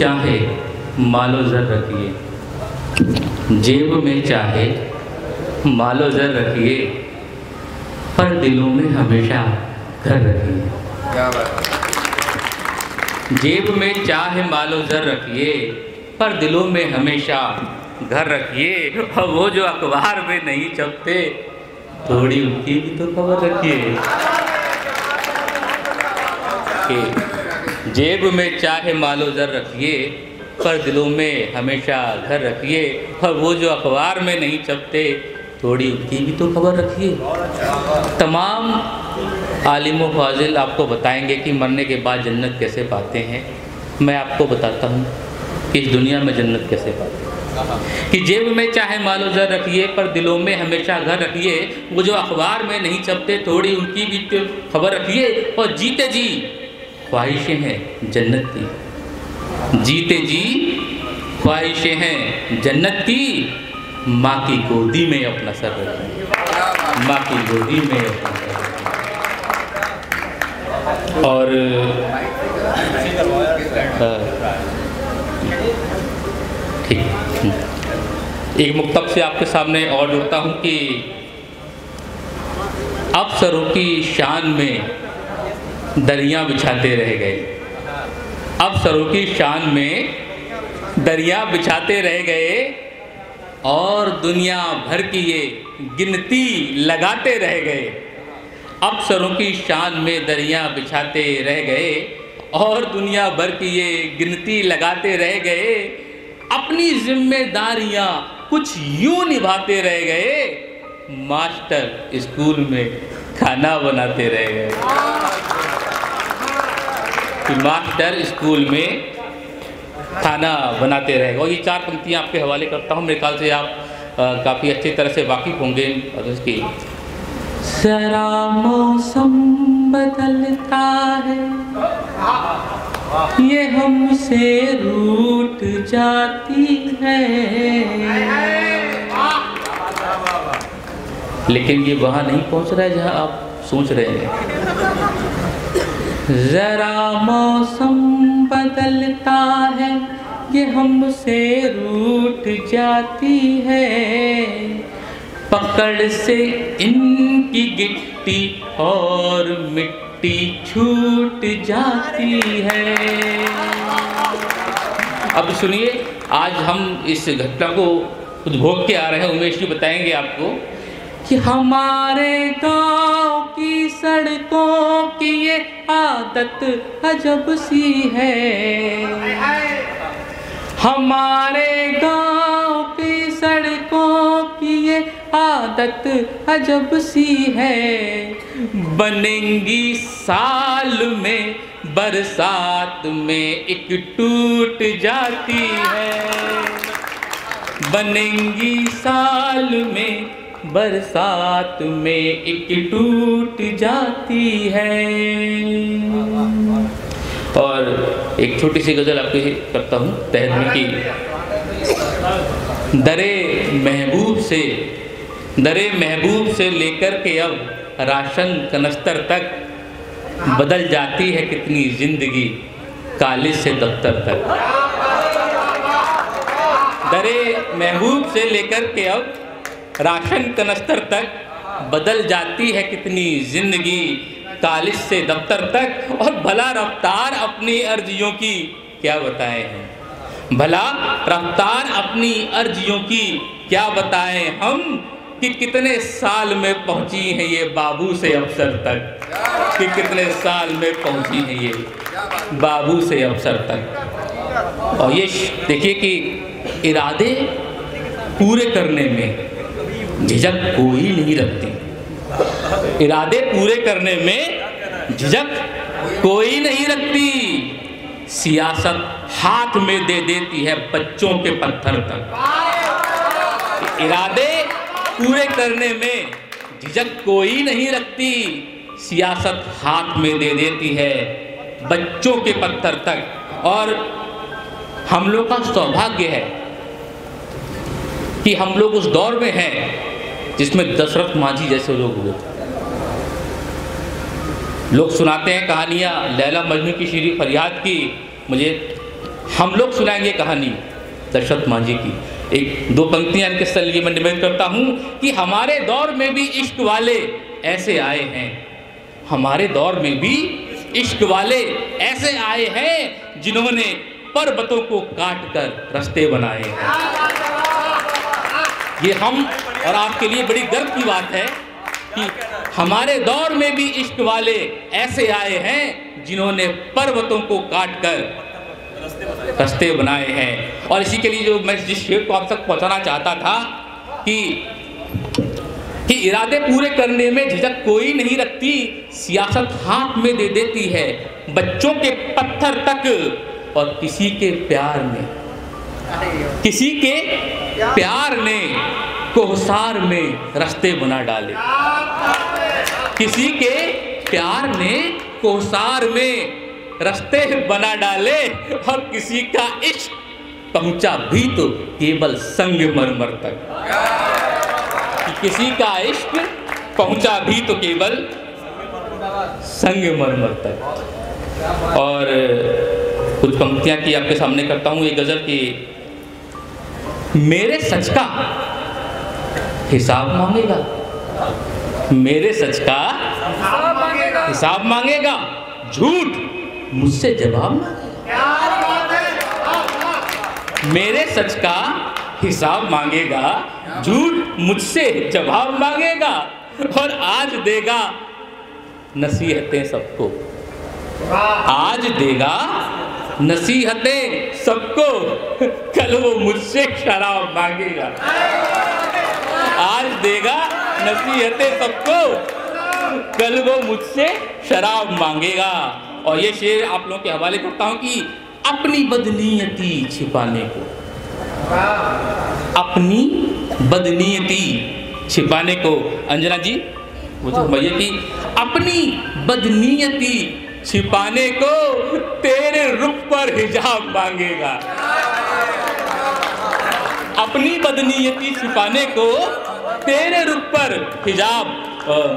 चाहे मालो ज़र रखिए, जेब में चाहे मालो ज़र रखिए, पर दिलों में हमेशा घर रखिए। क्या बात। जेब में चाहे मालो ज़र रखिए, पर दिलों में हमेशा घर रखिए। और वो जो अखबार में नहीं छपते, थोड़ी उनकी भी तो खबर रखिए। कि जेब में चाहे मालो ज़र रखिए, पर दिलों में हमेशा घर रखिए। और वो जो अखबार में नहीं छपते, थोड़ी उनकी भी तो खबर रखिए। तमाम आलिम व फाजिल आपको बताएंगे कि मरने के बाद जन्नत कैसे पाते हैं। मैं आपको बताता हूँ कि इस दुनिया में जन्नत कैसे पाते हैं। कि जेब में चाहे मालो ज़र रखिए, पर दिलों में हमेशा घर रखिए। वो जो अखबार में नहीं छपते, थोड़ी उनकी भी तो खबर रखिए। और जीते जी ख्वाहिशें हैं जन्नत की, जीते जी ख्वाहिशें हैं जन्नत की। माँ की गोदी में अपना सर रखिए, माँ की गोदी में अपना सर रखिए। और ठीक, एक मुक्तब से आपके सामने और जोड़ता हूँ कि अफसरों की शान में दरिया बिछाते रह गए, अफसरों की शान में दरिया बिछाते रह गए। और दुनिया भर की ये गिनती लगाते रह गए। अफसरों की शान में दरिया बिछाते रह गए, और दुनिया भर की ये गिनती लगाते रह गए। अपनी जिम्मेदारियां कुछ यूं निभाते रह गए, मास्टर स्कूल में खाना बनाते रह गए। कि मास्टर स्कूल में खाना बनाते रह गए। और ये चार पंक्तियां आपके हवाले करता हूँ, मेरे ख्याल से आप काफ़ी अच्छी तरह से वाकिफ़ होंगे इसकी। जरा मौसम बदलता है, ये हमसे रूठ जाती है। लेकिन ये वहाँ नहीं पहुँच रहा है जहाँ आप सोच रहे हैं। जरा मौसम बदलता है, ये हमसे रूठ जाती है। पकड़ से इनकी गिट्टी और मिट्टी छूट जाती है। अब सुनिए, आज हम इस घटना को उद्भोग के आ रहे हैं। उमेश जी बताएंगे आपको कि हमारे गांव की सड़कों की ये आदत अजब सी है। हमारे गांव की सड़कों की ये आदत अजब सी है। बनेंगी साल में बरसात में एक टूट जाती है। बनेंगी साल में बरसात में एक टूट जाती है। और एक छोटी सी गज़ल आपके करता हूँ तहरीर की। दरे महबूब से लेकर के अब राशन कनस्तर तक, बदल जाती है कितनी जिंदगी कॉलेज से दफ्तर तक। दरे महबूब से लेकर के अब राशन कनस्तर तक, बदल जाती है कितनी जिंदगी कॉलेज से दफ्तर तक। और भला रफ्तार अपनी अर्जियों की क्या बताएं हम, भला रफ्तार अपनी अर्जियों की क्या बताएं हम। कि कितने साल में पहुंची है ये बाबू से अफसर तक, कि कितने साल में पहुंची है ये बाबू से अफसर तक। और ये देखिए कि इरादे पूरे करने में झिझक कोई नहीं रखती, इरादे पूरे करने में झिझक कोई नहीं रखती। सियासत हाथ में दे देती है बच्चों के पत्थर तक। इरादे पूरे करने में झिझक कोई नहीं रखती, सियासत हाथ में दे देती है बच्चों के पत्थर तक। और हम लोग का सौभाग्य है कि हम लोग उस दौर में हैं जिसमें दशरथ मांझी जैसे लोग हुए थे। लोग सुनाते हैं कहानियाँ, लैला मजनू की शीरी फरियाद की। मुझे हम लोग सुनाएंगे कहानी दशरथ मांझी की। एक दो पंक्तियां इनके साथ लिए मैं निवेदन करता हूँ कि हमारे दौर में भी इश्क वाले ऐसे आए हैं, हमारे दौर में भी इश्क वाले ऐसे आए हैं जिन्होंने पर्वतों को काट कर रास्ते बनाए हैं। ये हम और आपके लिए बड़ी गर्व की बात है कि हमारे दौर में भी इश्क वाले ऐसे आए हैं जिन्होंने पर्वतों को काट कर रास्ते बनाए हैं। और इसी के लिए जो मैं जिस शेर को आप तक पहुंचाना चाहता था कि इरादे पूरे करने में झिझक कोई नहीं रखती, सियासत हाथ में दे देती है बच्चों के पत्थर तक, और किसी के प्यार ने कोहसार में रास्ते बना डाले। किसी के प्यार ने कोहसार में रास्ते बना डाले, और किसी का इश्क पहुंचा भी तो केवल संगमरमर तक। किसी का इश्क पहुंचा भी तो केवल संगमरमर तक। और कुछ पंक्तियां की आपके सामने करता हूं एक गजल की। मेरे सच का हिसाब मांगेगा, मेरे सच का हिसाब मांगेगा, झूठ मुझसे जवाब मांगेगा। मेरे सच का हिसाब मांगेगा, झूठ मुझसे जवाब मांगेगा, और आज देगा नसीहतें सबको, आज देगा नसीहतें सबको, कल वो मुझसे शराब मांगेगा। आज देगा नसीहतें सबको, कल वो मुझसे शराब मांगेगा। और ये शेर आप लोगों के हवाले करता हूं कि अपनी बदनीयती छिपाने को, अपनी बदनीयती छिपाने को, अंजना जी वो तो भैया की अपनी बदनीयती छिपाने को तेरे रुख पर हिजाब मांगेगा। अपनी बदनीयती छिपाने को तेरे रुख पर हिजाब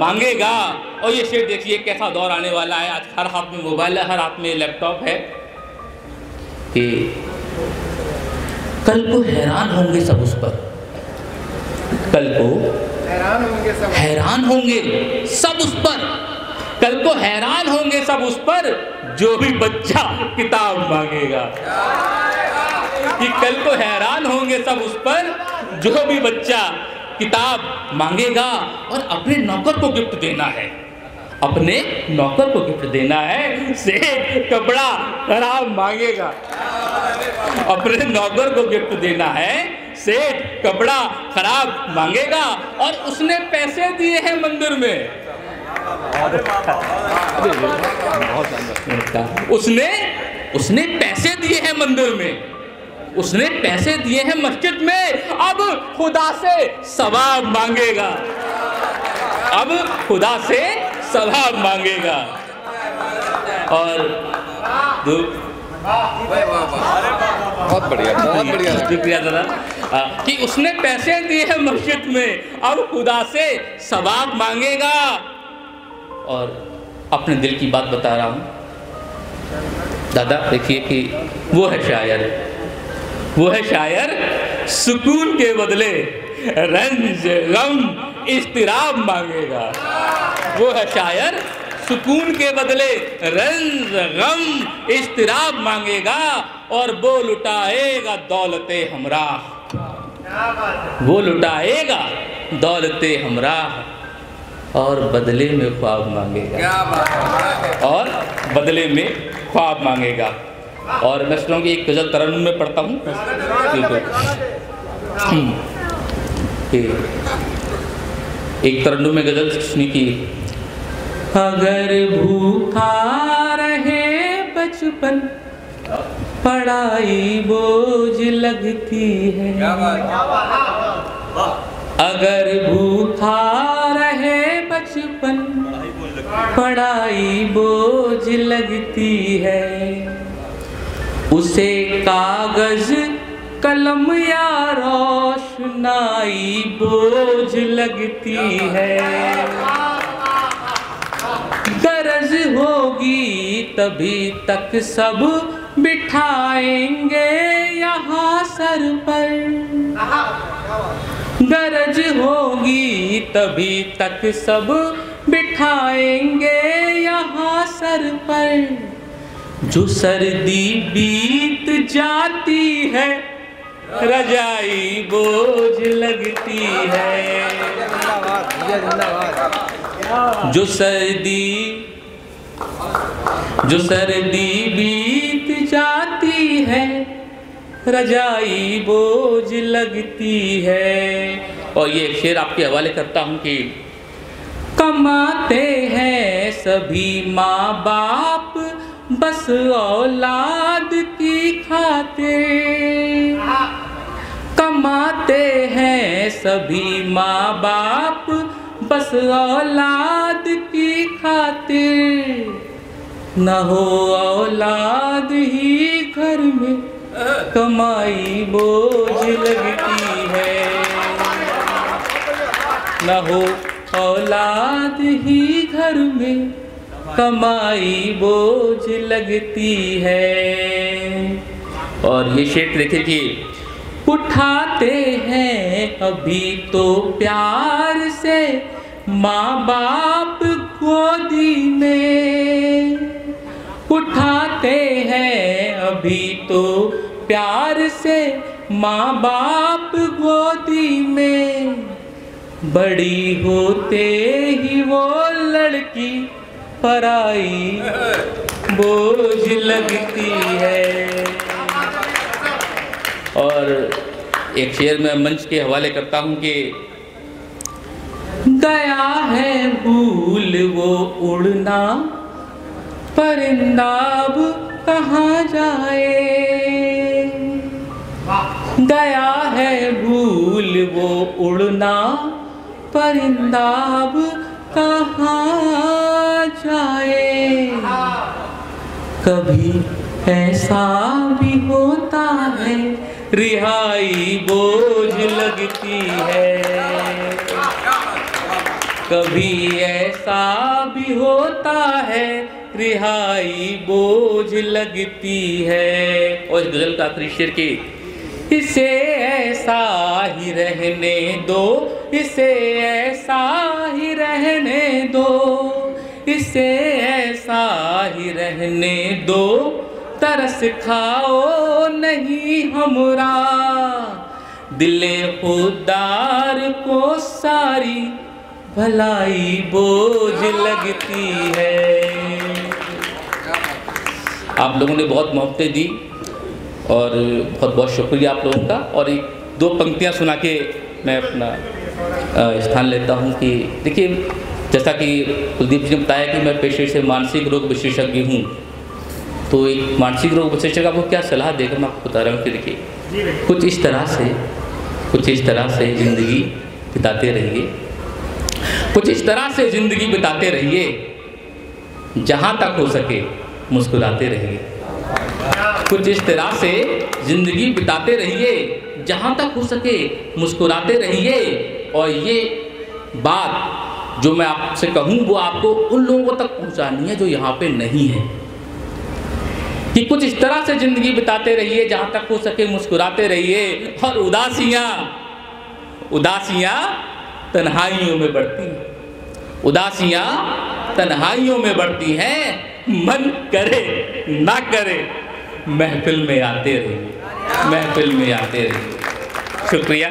मांगेगा। और ये शेर देखिए कैसा दौर आने वाला है। आज हर हाथ में मोबाइल है, हर हाथ में लैपटॉप है कि कल को हैरान होंगे सब उस पर, कल को हैरान होंगे सब उस पर, कल को हैरान होंगे सब उस पर जो भी बच्चा किताब मांगेगा। कि कल को हैरान होंगे सब उस पर जो भी बच्चा किताब मांगेगा। और अपने नौकर को गिफ्ट देना है, अपने नौकर को गिफ्ट देना है, सेठ कपड़ा खराब मांगेगा। अपने नौकर को गिफ्ट देना है, सेठ कपड़ा खराब मांगेगा। और उसने पैसे दिए हैं मंदिर में, उसने पैसे दिए हैं मंदिर में, उसने पैसे दिए हैं मस्जिद में, अब खुदा से सवाब मांगेगा, अब खुदा से सवाब मांगेगा। और बहुत बढ़िया शुक्रिया दादा कि उसने पैसे दिए हैं मस्जिद में, अब खुदा से सवाब मांगेगा। और अपने दिल की बात बता रहा हूँ दादा, देखिए कि वो है शायर, वो है शायर सुकून के बदले रंज गम इस्तिराब मांगेगा। वो है शायर सुकून के बदले रंज गम इस्तिराब मांगेगा। और वो लुटाएगा दौलते हमराह, वो लुटाएगा दौलते हमराह, और बदले में ख्वाब मांगेगा, और बदले में ख्वाब मांगेगा। और मैं सुनाऊँ कि एक गजल तरन्नुम में पढ़ता हूँ। एक तरन्नुम में गजल सुनी की। अगर भूखा रहे बचपन पढ़ाई बोझ लगती है, अगर भूखा रहे बचपन पढ़ाई बोझ लगती है, उसे कागज कलम या रोशनाई बोझ लगती है। गरज होगी तभी तक सब बिठाएंगे यहाँ सर पर, गरज होगी तभी तक सब बिठाएंगे यहाँ सर पर। जो सर्दी बीत जाती है रजाई बोझ लगती है। जो सर्दी बीत जाती है रजाई बोझ लगती है। और ये शेर आपके हवाले करता हूँ कि कमाते हैं सभी माँ बाप बस औलाद की खातिर, कमाते हैं सभी माँ बाप बस औलाद की खातिर। न हो औलाद ही घर में कमाई बोझ लगती है, न हो औलाद ही घर में कमाई बोझ लगती है। और ये शेर देखे कि उठाते हैं अभी तो प्यार से माँ बाप गोदी में, उठाते हैं अभी तो प्यार से माँ बाप गोदी में। बड़ी होते ही वो लड़की पराई बोझ लगती है। और एक शेर में मंच के हवाले करता हूँ कि गया है भूल वो उड़ना परिंदा अब कहाँ जाए, गया है भूल वो उड़ना परिंदा अब कहाँ जाए। कभी ऐसा भी होता है रिहाई बोझ लगती है, कभी ऐसा भी होता है रिहाई बोझ लगती है। और इस गजल का आखिरी शेर की इसे ऐसा ही रहने दो, इसे ऐसा ही रहने दो, इसे ऐसा ही रहने दो, तरस खाओ नहीं हमरा, दिले खुदार को सारी भलाई बोझ लगती है। आप लोगों ने बहुत मोहब्बतें दी और बहुत बहुत शुक्रिया आप लोगों का। और एक दो पंक्तियां सुना के मैं अपना स्थान लेता हूं कि देखिए, जैसा कि कुलदीप जी ने बताया कि मैं पेशे से मानसिक रोग विशेषज्ञ हूं, तो एक मानसिक रोग विशेषज्ञ आपको क्या सलाह देकर मैं आपको बता रहा हूँ कि देखिए, कुछ इस तरह से ज़िंदगी बिताते रहिए, कुछ इस तरह से ज़िंदगी बिताते रहिए, जहाँ तक हो सके मुस्कुराते रहिए, कुछ इस तरह से ज़िंदगी बिताते रहिए, जहाँ तक हो सके मुस्कुराते रहिए। और ये बात जो मैं आपसे कहूँ वो आपको उन लोगों तक पहुँचानी है जो यहाँ पे नहीं है, कि कुछ इस तरह से ज़िंदगी बिताते रहिए, जहाँ तक हो सके मुस्कुराते रहिए। और उदासियाँ तन्हाइयों में बढ़ती हैं, उदासियाँ तन्हाइयों में बढ़ती हैं, मन करे ना करे महफिल में आते रहिए, महफिल में आते रहिए। शुक्रिया।